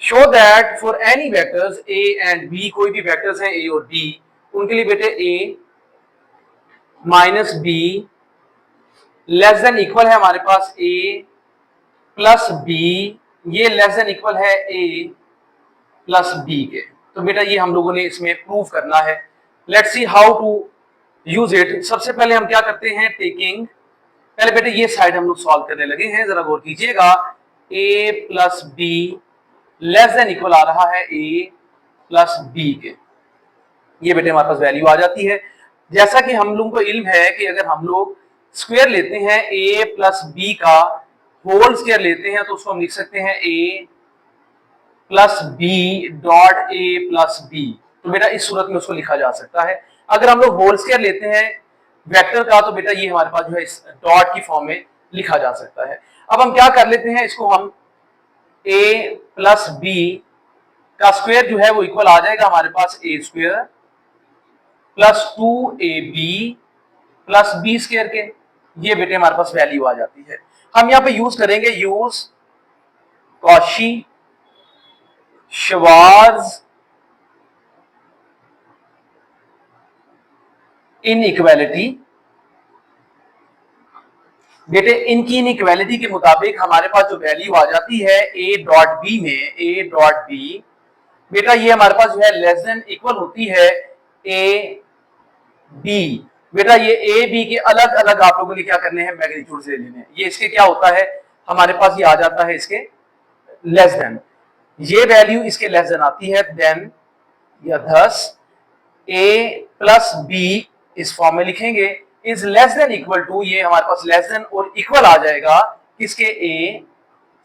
Show that for any vectors a and b, कोई भी vectors हैं ए और बी, उनके लिए बेटे A minus B less than equal है हमारे पास ए प्लस बी, ये लेस देन इक्वल है ए प्लस बी के। तो बेटा ये हम लोगों ने इसमें प्रूव करना है। Let's see how to use it. सबसे पहले हम क्या करते हैं, टेकिंग, पहले बेटे ये साइड हम लोग सॉल्व करने लगे हैं, जरा गौर कीजिएगा। a plus B less than equal आ रहा है a प्लस बी के, ये बेटे हमारे पास वैल्यू आ जाती है। जैसा कि हम लोगों को इल्म है कि अगर हम लोग स्क्वायर लेते हैं a प्लस बी का होल स्क्वायर लेते हैं तो उसको हम लिख सकते हैं a plus b dot a plus b. तो बेटा इस सूरत में उसको लिखा जा सकता है। अगर हम लोग होल स्क्वायर लेते हैं वेक्टर का तो बेटा ये हमारे पास जो है इस डॉट की फॉर्म में लिखा जा सकता है। अब हम क्या कर लेते हैं, इसको हम a प्लस बी का स्क्वायर जो है वो इक्वल आ जाएगा हमारे पास a square plus 2ab plus b square के, ये बेटे हमारे पास वैल्यू आ जाती है। हम यहाँ पे यूज करेंगे यूज कॉशी श्वार्ट्ज इनइक्वालिटी। बेटे इनकी इनइक्वालिटी के मुताबिक हमारे पास जो वैल्यू आ जाती है a डॉट बी में, a डॉट बी बेटा ये हमारे पास जो है लेस देन इक्वल होती है a b। बेटा ये a b के अलग अलग आप लोगों ने क्या करने हैं, मैग्नीट्यूड ले लेने हैं। ये इसके क्या होता है हमारे पास, ये आ जाता है इसके लेस देन, ये वैल्यू इसके लेस देन आती है देन या thus a प्लस बी इस फॉर्म में लिखेंगे is less than equal to, ये हमारे पास लेस देन और इक्वल आ जाएगा किसके, a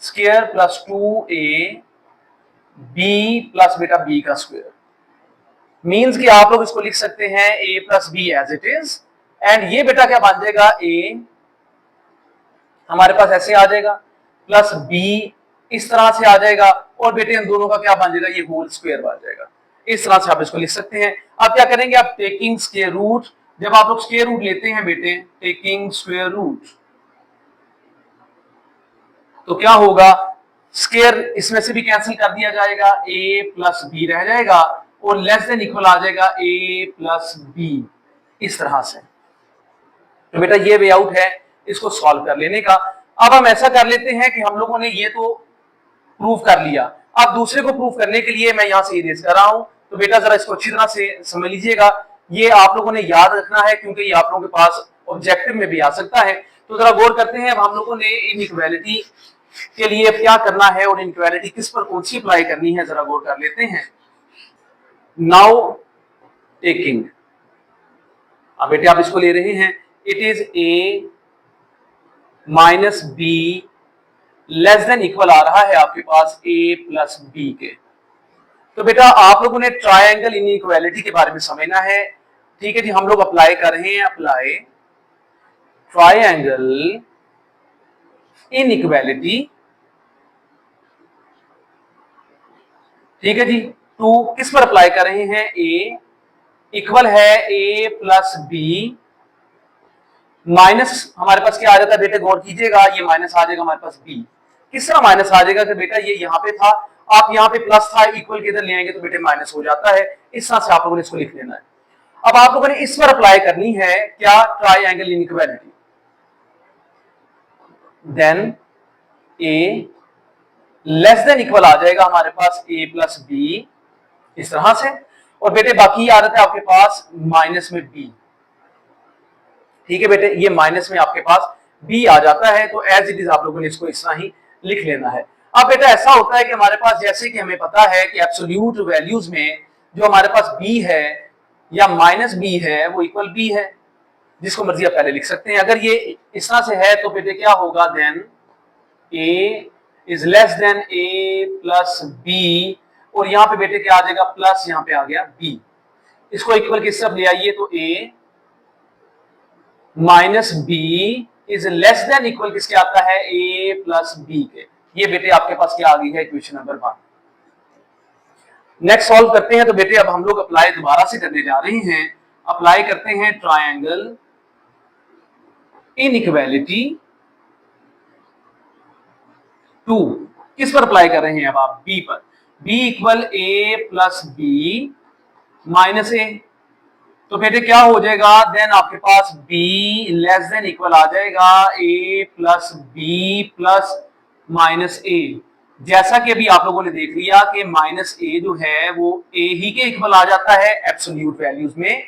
square plus 2a b plus बेटा b का स्क्वायर। मींस कि आप लोग इसको लिख सकते हैं a plus b as it is, and ये बेटा क्या बन जाएगा, a हमारे पास ऐसे आ जाएगा प्लस b इस तरह से आ जाएगा, और बेटे इन दोनों का क्या बन जाएगा, ये होल स्क्वायर बन जाएगा। इस तरह से आप इसको लिख सकते हैं। अब क्या करेंगे, आप टेकिंग स्क्वायर रूट, जब आप लोग स्क्वायर रूट लेते हैं बेटे, टेकिंग स्क्वायर रूट, तो क्या होगा, स्क्वायर इसमें से भी कैंसिल कर दिया जाएगा, a प्लस बी रह जाएगा और लेस देन इक्वल आ जाएगा a प्लस बी, इस तरह से। तो बेटा ये वे आउट है इसको सॉल्व कर लेने का। अब हम ऐसा कर लेते हैं कि हम लोगों ने ये तो प्रूव कर लिया, अब दूसरे को प्रूव करने के लिए मैं यहां से इरेज कर रहा हूं। तो बेटा जरा इसको अच्छी तरह से समझ लीजिएगा, ये आप लोगों ने याद रखना है क्योंकि ये आप लोगों के पास ऑब्जेक्टिव में भी आ सकता है। तो जरा गौर करते हैं, अब हम लोगों ने इनइक्वालिटी के लिए क्या करना है और इनइक्वालिटी किस पर कौन सी अप्लाई करनी है, जरा गौर कर लेते हैं। नाउ टेकिंग, अब बेटे आप इसको ले रहे हैं, it is a minus B less than equal आ रहा है आपके पास a प्लस बी के। तो बेटा आप लोगों ने ट्रायंगल इनइक्वालिटी के बारे में समझना है, ठीक है जी। हम लोग अप्लाई कर रहे हैं, अप्लाई ट्रायंगल इनइक्वालिटी, ठीक है जी। टू किस पर अप्लाई कर रहे हैं, a इक्वल है a प्लस बी माइनस, हमारे पास क्या आ जाता है बेटे, गौर कीजिएगा, ये माइनस आ जाएगा हमारे पास b। किस तरह माइनस आ जाएगा कि बेटा ये यहाँ पे था, आप यहाँ पे प्लस था, इक्वल के इधर ले आएंगे तो बेटे माइनस हो जाता है। इस तरह से आप लोगों ने इसको लिख लेना है। अब आप लोगों ने इस पर अप्लाई करनी है क्या, triangle inequality, then a less than equal आ जाएगा हमारे पास a प्लस बी, इस तरह से। और बेटे बाकी आ जाता है आपके पास माइनस में b, ठीक है बेटे, ये माइनस में आपके पास b आ जाता है। तो एज इट इज आप लोगों ने इसको इस तरह ही लिख लेना है। अब बेटा ऐसा होता है कि हमारे पास, जैसे कि हमें पता है कि एब्सोल्यूट वैल्यूज में जो हमारे पास b है या माइनस b है वो इक्वल b है, जिसको मर्जी आप पहले लिख सकते हैं। अगर ये इस तरह से है तो बेटे क्या होगा, then a is less than a plus b, और यहाँ पे बेटे क्या आ जाएगा, प्लस यहाँ पे आ गया b। इसको इक्वल किस तरफ ले आइए, तो a minus b is less than equal किसके आता है, a प्लस बी के। ये बेटे आपके पास क्या आ गई है, इक्वेशन नंबर 1। नेक्स्ट सॉल्व करते हैं। तो बेटे अब हम लोग अप्लाई दोबारा से करने जा रहे हैं, अप्लाई करते हैं ट्रायंगल इनइक्वालिटी टू, किस पर अप्लाई कर रहे हैं अब आप, बी पर। b equal a plus B minus A. तो बेटे क्या हो जाएगा, देन आपके पास b लेस देन इक्वल आ जाएगा a plus B plus minus A. जैसा कि अभी आप लोगों ने देख लिया कि माइनस ए जो है वो a ही के इक्वल आ जाता है एब्सोल्यूट वैल्यूज में।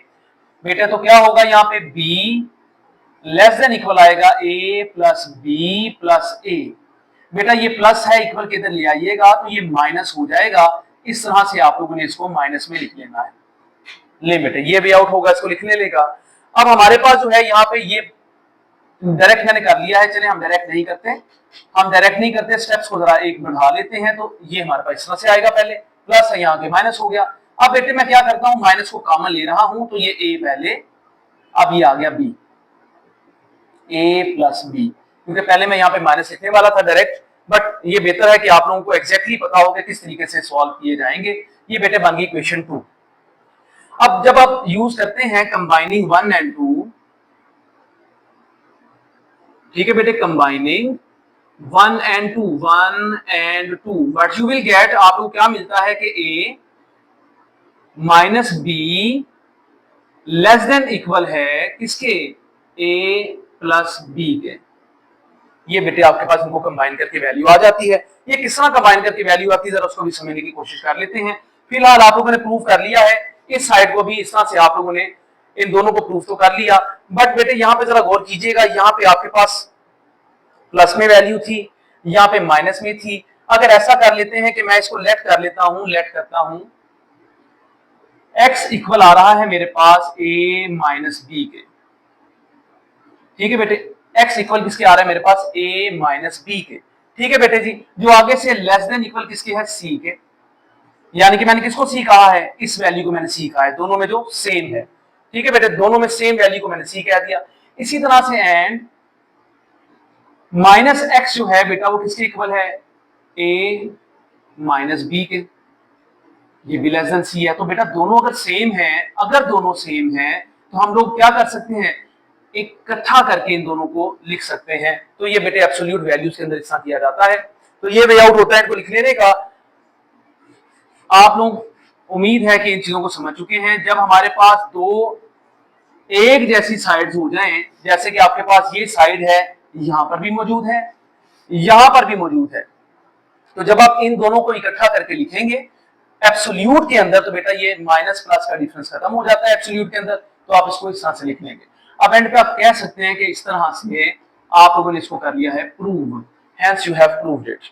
बेटा तो क्या होगा यहाँ पे b लेस देन इक्वल आएगा a प्लस बी प्लस ए। बेटा ये प्लस है, इक्वल के इधर ले आइएगा तो ये माइनस हो जाएगा। इस तरह से आप लोगों ने इसको माइनस में लिख लेना है। ले बेटे ये भी आउट होगा, इसको लिखने लेगा। अब हमारे पास जो है यहाँ पे ये डायरेक्ट मैंने कर लिया है, चले हम डायरेक्ट नहीं करते, स्टेप्स को जरा एक बढ़ा लेते हैं। तो ये हमारे पास इस तरह से आएगा, पहले प्लस है यहाँ पे माइनस हो गया। अब बेटे मैं क्या करता हूँ, माइनस को कॉमन ले रहा हूं तो ये a पहले, अब ये आ गया b, a प्लस बी, क्योंकि पहले मैं यहाँ पे माइनस लिखने वाला था डायरेक्ट, बट ये बेहतर है कि आप लोगों को एग्जैक्टली पता हो कि किस तरीके से सॉल्व किए जाएंगे। ये बेटे बन गई क्वेश्चन 2। अब जब आप यूज करते हैं कंबाइनिंग 1 एंड 2, ठीक है बेटे, combining 1 and 2 but you will get, आपको क्या मिलता है कि a minus B less than equal है किसके, a प्लस बी के। ये बेटे आपके पास इनको कंबाइन करके वैल्यू आ जाती है। ये किस तरह कंबाइन करके वैल्यू आती है, जरा उसको भी समझने की कोशिश कर लेते हैं। फिलहाल आप लोगों ने प्रूव कर लिया है, इस साइड को भी इस तरह से आप लोगों ने इन दोनों को प्रूव तो कर लिया। बट बेटे यहाँ पे जरा गौर कीजिएगा, यहाँ पे आपके पास प्लस में वैल्यू थी, यहाँ पे माइनस में थी। अगर ऐसा कर लेते हैं कि मैं इसको लेट करता हूं, x इक्वल आ रहा है मेरे पास a माइनस बी के, ठीक है बेटे, x इक्वल किसके आ रहा है मेरे पास, a माइनस बी के। ठीक है बेटे जी, जो आगे से लेस देन इक्वल किसके है, c के, यानी कि मैंने किसको c कहा है, इस वैल्यू को मैंने c कहा है, दोनों में जो सेम है। ठीक है बेटे, दोनों में सेम वैल्यू को मैंने c कह दिया। इसी तरह से एंड माइनस x जो है बेटा वो किसके इक्वल है, a माइनस बी के, ये भी लेस देन c है। तो बेटा दोनों अगर सेम है, तो हम लोग क्या कर सकते हैं, इकट्ठा करके इन दोनों को लिख सकते हैं। तो ये बेटे एब्सोल्यूट वैल्यूज के अंदर इतना किया जाता है। तो ये वे आउट होता है इनको लिख लेने का। आप लोग उम्मीद है कि इन चीजों को समझ चुके हैं। जब हमारे पास दो एक जैसी साइड्स हो जाएं, जैसे कि आपके पास ये साइड है, यहां पर भी मौजूद है, यहां पर भी मौजूद है, तो जब आप इन दोनों को इकट्ठा करके लिखेंगे एब्सोल्यूट के अंदर, तो बेटा ये माइनस प्लस का डिफरेंस खत्म हो जाता है एब्सोल्यूट के अंदर। तो आप इसको इस तरह से लिख लेंगे। अब एंड पे आप कह सकते हैं कि इस तरह से आप लोगों ने इसको कर लिया है prove, hence you have proved it.